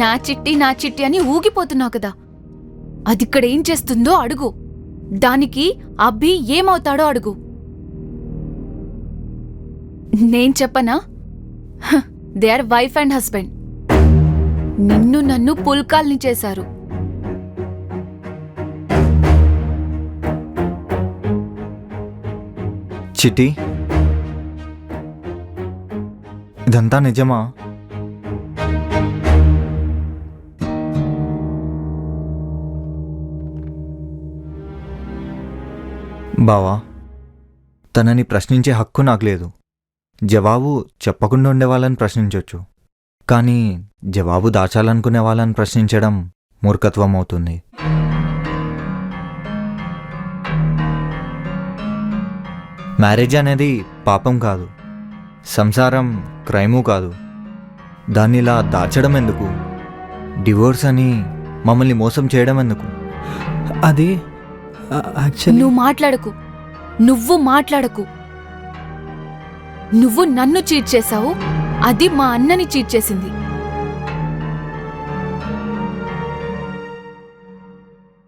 నా చిట్టి అని ఊగిపోతున్నావు కదా, అదిక్కడ ఏం చేస్తుందో అడుగు. దానికి అబ్బి ఏమవుతాడో అడుగు. నేను చెప్పనా? They or wife and husband. నిన్ను నన్ను పుల్కాల్ని చేశారు. చిట్టి, ఇదంతా నిజమా? బావా, తనని ప్రశ్నించే హక్కు నాకు లేదు. జవాబు చెప్పకుండా ఉండే వాళ్ళని ప్రశ్నించవచ్చు, కానీ జవాబు దాచాలనుకునే వాళ్ళని ప్రశ్నించడం మూర్ఖత్వం అవుతుంది. మ్యారేజ్ అనేది పాపం కాదు, సంసారం క్రైము కాదు. దాన్ని ఇలా దాచడం ఎందుకు? డివోర్స్ అని మమ్మల్ని మోసం చేయడం ఎందుకు? అది నువ్వు మాట్లాడకు, నువ్వు మాట్లాడకు. నువ్వు నన్ను చీట్ చేశావు, అది మా అన్నని చీట్ చేసింది.